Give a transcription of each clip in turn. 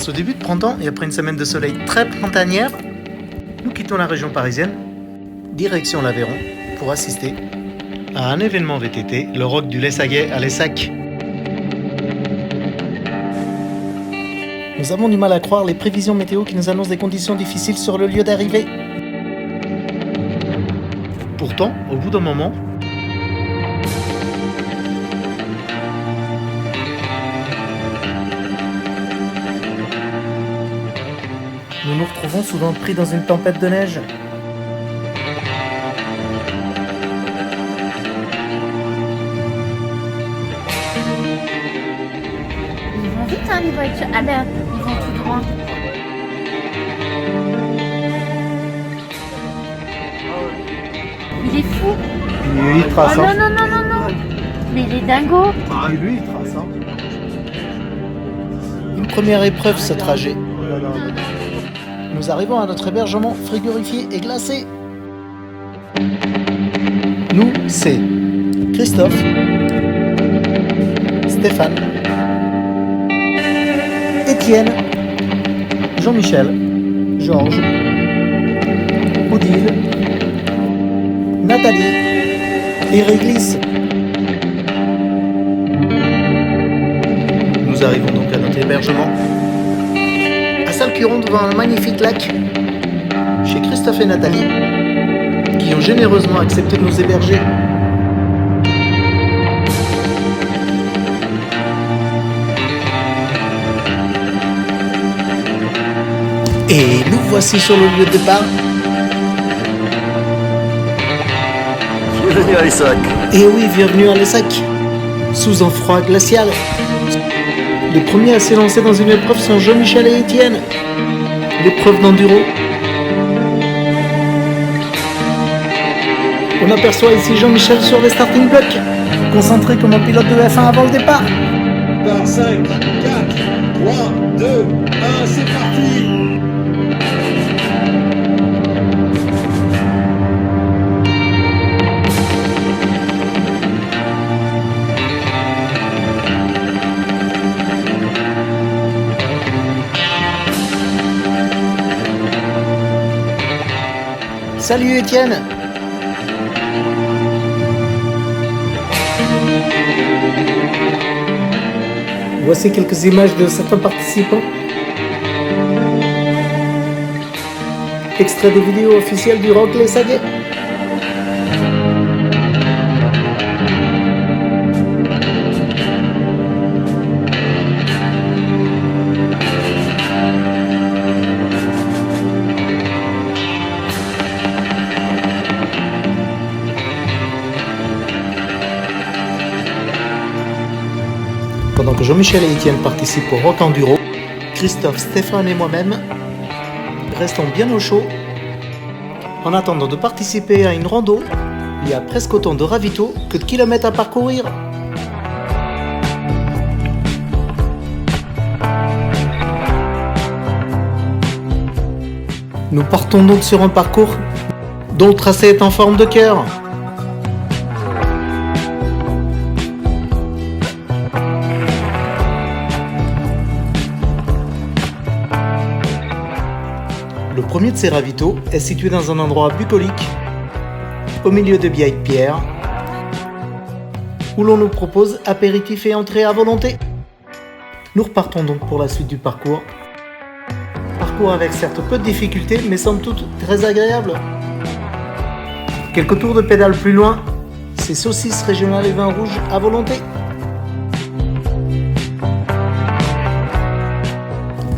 ce début de printemps et après une semaine de soleil très printanière, nous quittons la région parisienne, direction l'Aveyron, pour assister à un événement VTT, le rock du Lessaguet à Lessac. Nous avons du mal à croire les prévisions météo qui nous annoncent des conditions difficiles sur le lieu d'arrivée. Pourtant, au bout d'un moment, nous nous retrouvons soudain pris dans une tempête de neige. Ils vont vite, hein, les voitures. Ah ben, ils vont tout droit. Il est fou. Lui, il trace. Oh non. Mais il est dingo. Et lui, il trace. Une première épreuve, ce trajet. Nous arrivons à notre hébergement frigorifié et glacé. Nous, c'est Christophe, Stéphane, Étienne, Jean-Michel, Georges, Odile, Nathalie et Réglisse. Nous arrivons donc à notre hébergement à Salcuron devant un magnifique lac chez Christophe et Nathalie qui ont généreusement accepté de nous héberger. Et nous voici sur le lieu de départ. Bienvenue à Lessac. Et oui, bienvenue à Lessac, sous un froid glacial. Les premiers à s'élancer dans une épreuve sont Jean-Michel et Étienne. L'épreuve d'enduro. On aperçoit ici Jean-Michel sur les starting blocks, concentré comme un pilote de F1 avant le départ. Par 5, 4, 3, 2, 1, c'est parti! Salut Étienne. Voici quelques images de certains participants. Extrait des vidéos officielles du Rock Lessaguet. Pendant que Jean-Michel et Étienne participent au Rock Enduro, Christophe, Stéphane et moi-même restons bien au chaud en attendant de participer à une rando. Il y a presque autant de ravitaux que de kilomètres à parcourir. Nous partons donc sur un parcours dont le tracé est en forme de cœur. Le premier de ces ravitaux est situé dans un endroit bucolique, au milieu de vieilles pierres, où l'on nous propose apéritif et entrée à volonté. Nous repartons donc pour la suite du parcours. Parcours avec certes peu de difficultés, mais somme toute très agréable. Quelques tours de pédale plus loin, c'est saucisses régionales et vins rouges à volonté.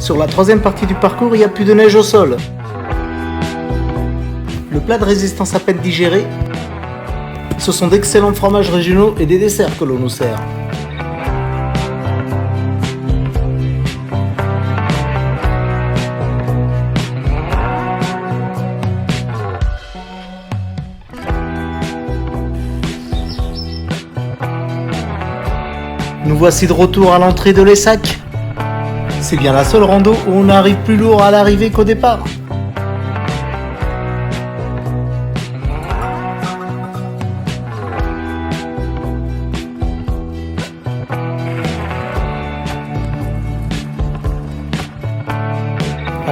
Sur la troisième partie du parcours, il n'y a plus de neige au sol. Le plat de résistance à peine digéré, ce sont d'excellents fromages régionaux et des desserts que l'on nous sert. Nous voici de retour à l'entrée de Lessac. C'est bien la seule rando où on arrive plus lourd à l'arrivée qu'au départ.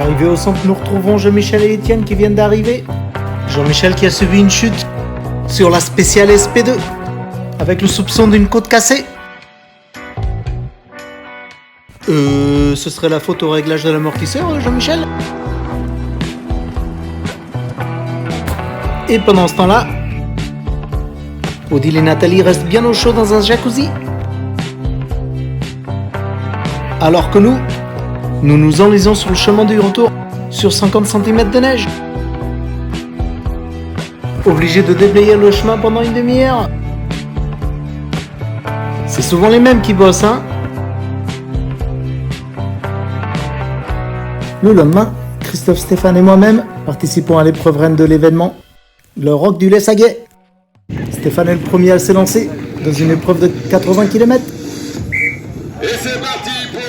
Arrivé au centre, nous retrouvons Jean-Michel et Étienne qui viennent d'arriver. Jean-Michel qui a subi une chute sur la spéciale SP2 avec le soupçon d'une côte cassée. Ce serait la faute au réglage de l'amortisseur, Jean-Michel? Et pendant ce temps-là, Odile et Nathalie restent bien au chaud dans un jacuzzi. Alors que nous nous enlisons sur le chemin du retour sur 50 cm de neige. Obligés de déblayer le chemin pendant une demi-heure. C'est souvent les mêmes qui bossent, hein? Le lendemain, Christophe, Stéphane et moi-même participons à l'épreuve reine de l'événement, le Rock du Lessaguet. Stéphane est le premier à s'élancer dans une épreuve de 80 km. Et c'est parti pour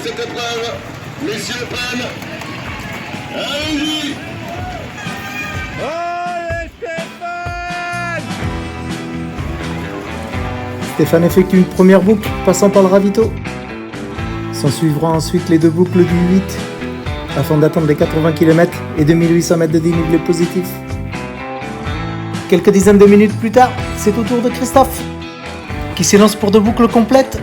cette épreuve. Messieurs prennent. Allez-y. Allez Stéphane! Stéphane effectue une première boucle passant par le ravito. S'en suivront ensuite les deux boucles du 8 afin d'atteindre les 80 km et 2800 mètres de dénivelé positif. Quelques dizaines de minutes plus tard, c'est au tour de Christophe qui s'élance pour deux boucles complètes.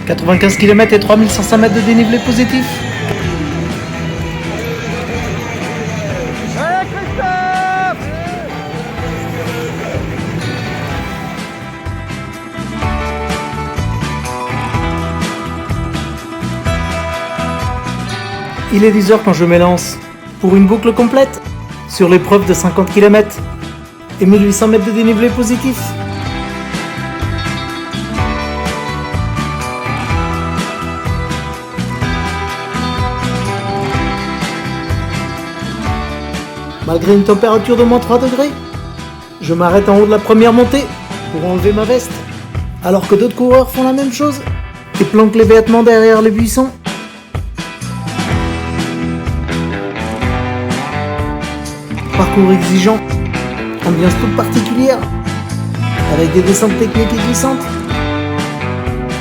95 km et 3500 mètres de dénivelé positif. Allez Christophe! Il est 10h quand je m'élance pour une boucle complète sur l'épreuve de 50 km et 1800 mètres de dénivelé positif. Malgré une température de moins 3 degrés, je m'arrête en haut de la première montée pour enlever ma veste, alors que d'autres coureurs font la même chose et planquent les vêtements derrière les buissons. Parcours exigeant, ambiance toute particulière, avec des descentes techniques et glissantes.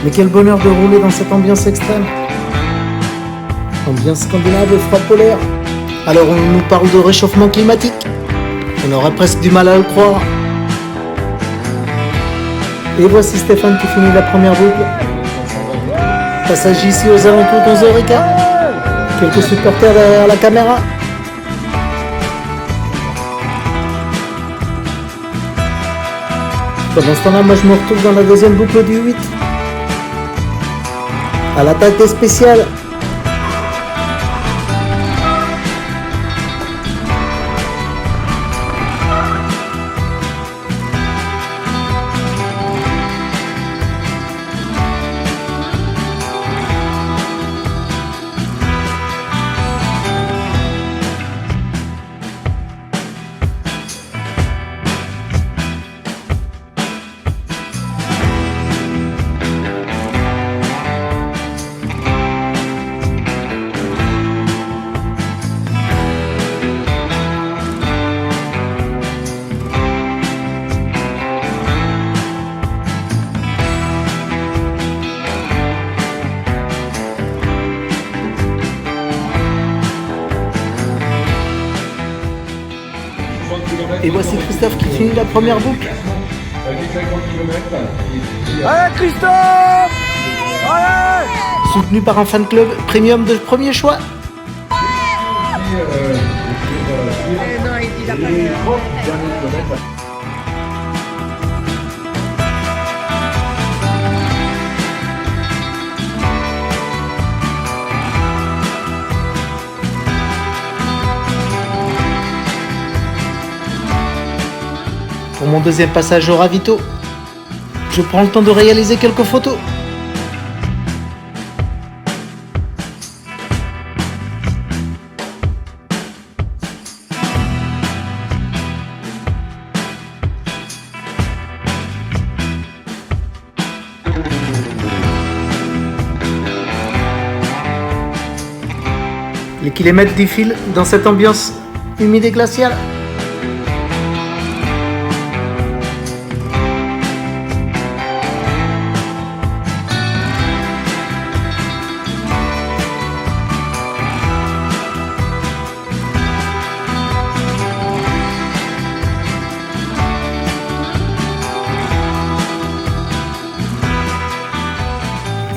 Mais quel bonheur de rouler dans cette ambiance extrême. Ambiance scandinave et froid polaire. Alors on nous parle de réchauffement climatique. On aurait presque du mal à le croire. Et voici Stéphane qui finit la première boucle. Passage ici aux alentours de 11h15. Quelques supporters derrière la caméra. Pendant ce temps-là, moi je me retrouve dans la deuxième boucle du 8. À l'attaque des spéciales. Et voici Christophe qui finit la première boucle. Allez Christophe! Allez! Soutenu par un fan club premium de premier choix. Pour mon deuxième passage au ravito, je prends le temps de réaliser quelques photos. Les kilomètres défilent dans cette ambiance humide et glaciale.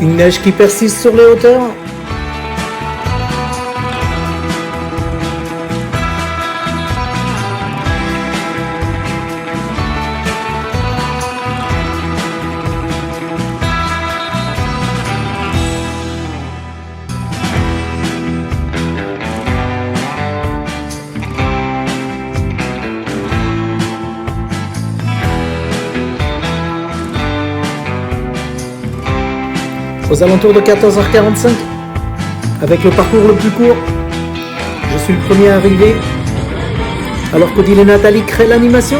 Une neige qui persiste sur les hauteurs. Aux alentours de 14h45, avec le parcours le plus court, je suis le premier arrivé, alors qu'Odile et Nathalie créent l'animation.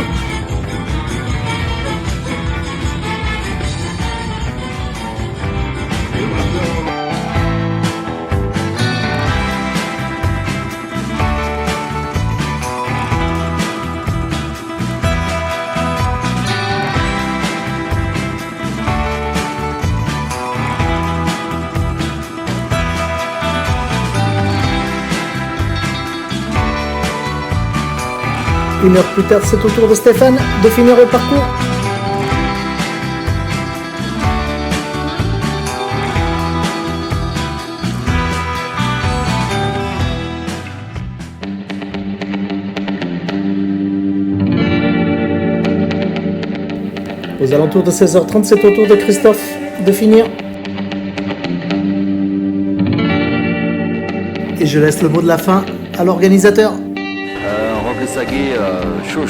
Une heure plus tard, c'est au tour de Stéphane de finir le parcours. Aux alentours de 16h30, c'est au tour de Christophe de finir. Et je laisse le mot de la fin à l'organisateur. Roque Saguet, chaud.